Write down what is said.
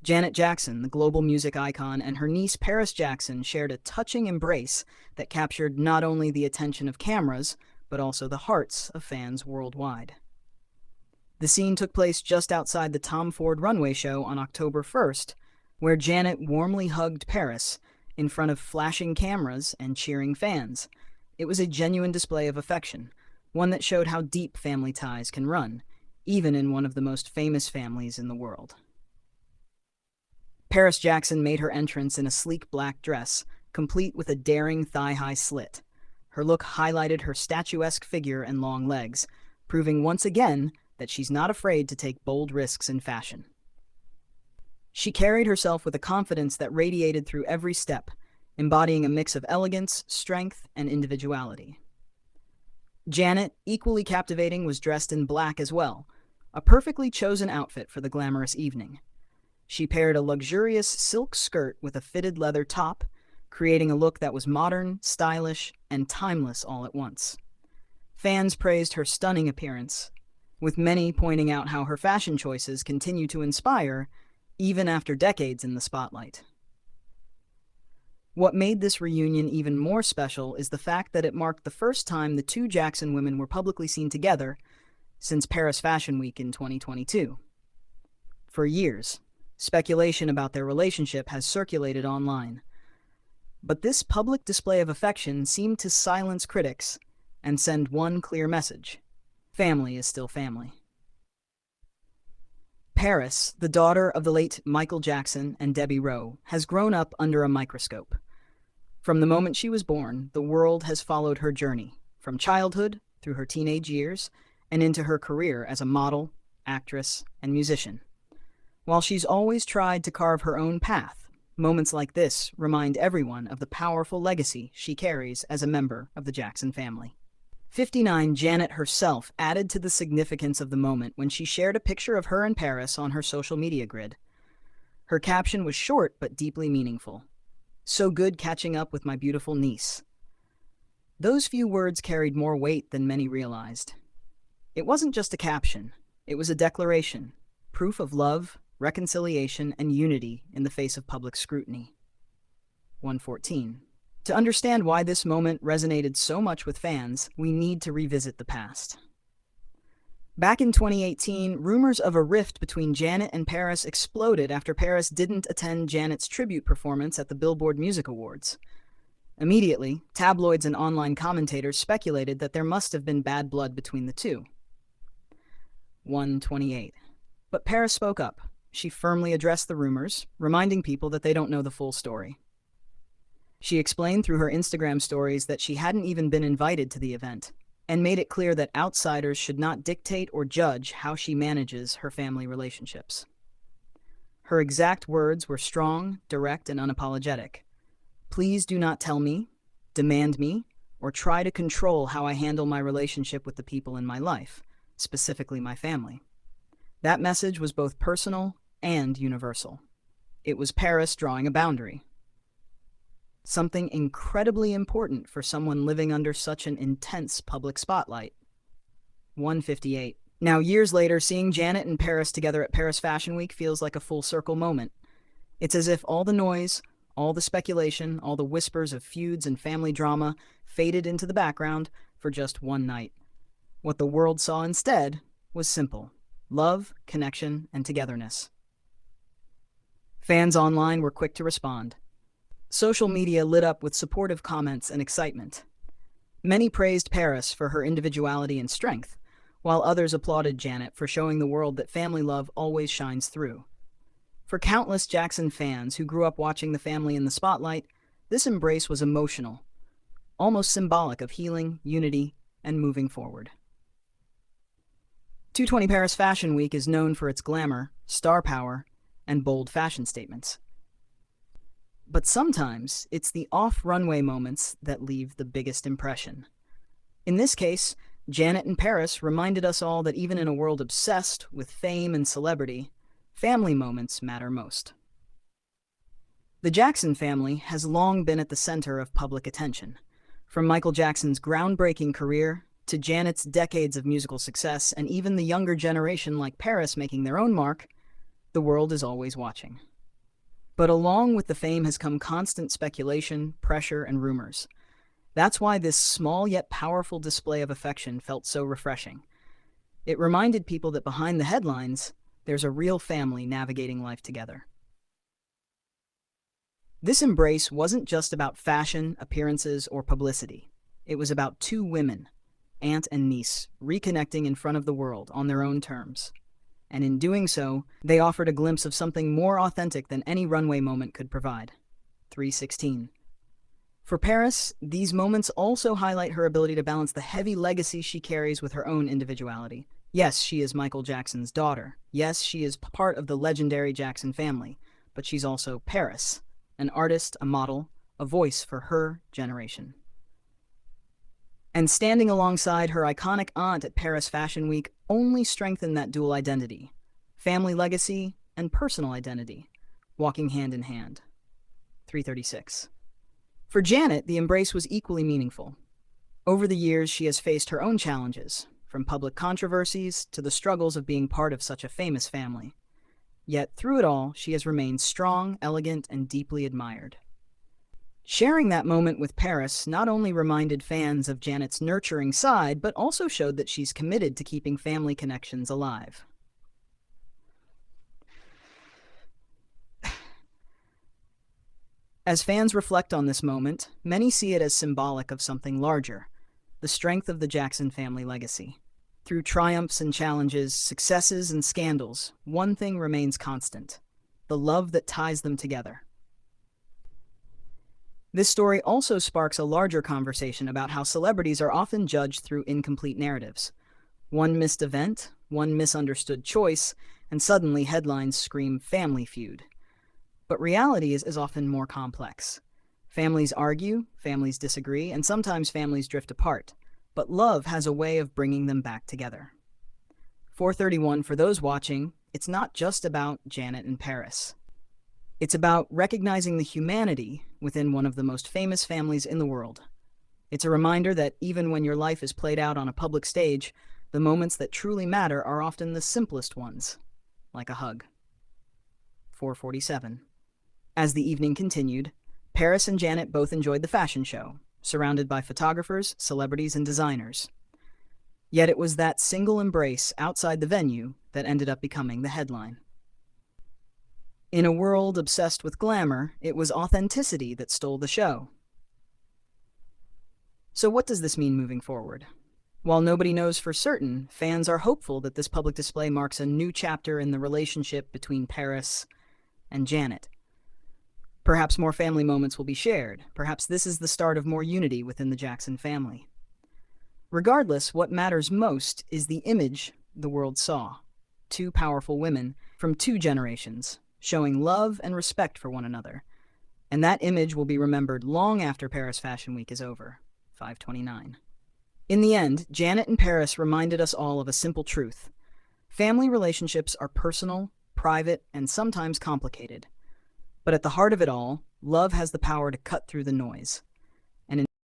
Janet Jackson, the global music icon, and her niece Paris Jackson shared a touching embrace that captured not only the attention of cameras, but also the hearts of fans worldwide. The scene took place just outside the Tom Ford runway show on October 1st, where Janet warmly hugged Paris in front of flashing cameras and cheering fans. It was a genuine display of affection, one that showed how deep family ties can run, even in one of the most famous families in the world. Paris Jackson made her entrance in a sleek black dress, complete with a daring thigh-high slit. Her look highlighted her statuesque figure and long legs, proving once again that she's not afraid to take bold risks in fashion. She carried herself with a confidence that radiated through every step, embodying a mix of elegance, strength, and individuality. Janet, equally captivating, was dressed in black as well, a perfectly chosen outfit for the glamorous evening. She paired a luxurious silk skirt with a fitted leather top, creating a look that was modern, stylish, and timeless all at once. Fans praised her stunning appearance, with many pointing out how her fashion choices continue to inspire even after decades in the spotlight. What made this reunion even more special is the fact that it marked the first time the two Jackson women were publicly seen together since Paris Fashion Week in 2022. For years, speculation about their relationship has circulated online. But this public display of affection seemed to silence critics and send one clear message: family is still family. Paris, the daughter of the late Michael Jackson and Debbie Rowe, has grown up under a microscope. From the moment she was born, the world has followed her journey, from childhood through her teenage years and into her career as a model, actress, and musician. While she's always tried to carve her own path, moments like this remind everyone of the powerful legacy she carries as a member of the Jackson family. 59 Janet herself added to the significance of the moment when she shared a picture of her and Paris on her social media grid. Her caption was short but deeply meaningful. "So good catching up with my beautiful niece." Those few words carried more weight than many realized. It wasn't just a caption, it was a declaration, proof of love, reconciliation, and unity in the face of public scrutiny. 114. To understand why this moment resonated so much with fans, we need to revisit the past. Back in 2018, rumors of a rift between Janet and Paris exploded after Paris didn't attend Janet's tribute performance at the Billboard Music Awards. Immediately, tabloids and online commentators speculated that there must have been bad blood between the two. 128. But Paris spoke up. She firmly addressed the rumors, reminding people that they don't know the full story. She explained through her Instagram stories that she hadn't even been invited to the event, and made it clear that outsiders should not dictate or judge how she manages her family relationships. Her exact words were strong, direct, and unapologetic. "Please do not tell me, demand me, or try to control how I handle my relationship with the people in my life, specifically my family." That message was both personal and universal. It was Paris drawing a boundary. Something incredibly important for someone living under such an intense public spotlight. 158. Now, years later, seeing Janet and Paris together at Paris Fashion Week feels like a full circle moment. It's as if all the noise, all the speculation, all the whispers of feuds and family drama faded into the background for just one night. What the world saw instead was simple: love, connection, and togetherness. Fans online were quick to respond. Social media lit up with supportive comments and excitement. Many praised Paris for her individuality and strength, while others applauded Janet for showing the world that family love always shines through. For countless Jackson fans who grew up watching the family in the spotlight, this embrace was emotional, almost symbolic of healing, unity, and moving forward. 220 Paris Fashion Week is known for its glamour, star power, and bold fashion statements. But sometimes, it's the off-runway moments that leave the biggest impression. In this case, Janet and Paris reminded us all that even in a world obsessed with fame and celebrity, family moments matter most. The Jackson family has long been at the center of public attention. From Michael Jackson's groundbreaking career to Janet's decades of musical success, and even the younger generation like Paris making their own mark, the world is always watching. But along with the fame has come constant speculation, pressure, and rumors. That's why this small yet powerful display of affection felt so refreshing. It reminded people that behind the headlines, there's a real family navigating life together. This embrace wasn't just about fashion, appearances, or publicity. It was about two women, aunt and niece, reconnecting in front of the world on their own terms. And in doing so, they offered a glimpse of something more authentic than any runway moment could provide. 316. For Paris, these moments also highlight her ability to balance the heavy legacy she carries with her own individuality. Yes, she is Michael Jackson's daughter. Yes, she is part of the legendary Jackson family. But she's also Paris, an artist, a model, a voice for her generation. And standing alongside her iconic aunt at Paris Fashion Week only strengthened that dual identity, family legacy and personal identity, walking hand in hand. 336. For Janet, the embrace was equally meaningful. Over the years, she has faced her own challenges, from public controversies to the struggles of being part of such a famous family. Yet, through it all, she has remained strong, elegant, and deeply admired. Sharing that moment with Paris not only reminded fans of Janet's nurturing side, but also showed that she's committed to keeping family connections alive. As fans reflect on this moment, many see it as symbolic of something larger, the strength of the Jackson family legacy. Through triumphs and challenges, successes and scandals, one thing remains constant: the love that ties them together. This story also sparks a larger conversation about how celebrities are often judged through incomplete narratives. One missed event, one misunderstood choice, and suddenly headlines scream family feud. But reality is often more complex. Families argue, families disagree, and sometimes families drift apart. But love has a way of bringing them back together. 431, for those watching, it's not just about Janet and Paris. It's about recognizing the humanity within one of the most famous families in the world. It's a reminder that even when your life is played out on a public stage, the moments that truly matter are often the simplest ones, like a hug. 447. As the evening continued, Paris and Janet both enjoyed the fashion show, surrounded by photographers, celebrities, and designers. Yet it was that single embrace outside the venue that ended up becoming the headline. In a world obsessed with glamour, it was authenticity that stole the show. So what does this mean moving forward? While nobody knows for certain, fans are hopeful that this public display marks a new chapter in the relationship between Paris and Janet. Perhaps more family moments will be shared. Perhaps this is the start of more unity within the Jackson family. Regardless, what matters most is the image the world saw. Two powerful women from two generations, showing love and respect for one another. And that image will be remembered long after Paris Fashion Week is over. 529. In the end, Janet and Paris reminded us all of a simple truth. Family relationships are personal, private, and sometimes complicated. But at the heart of it all, love has the power to cut through the noise.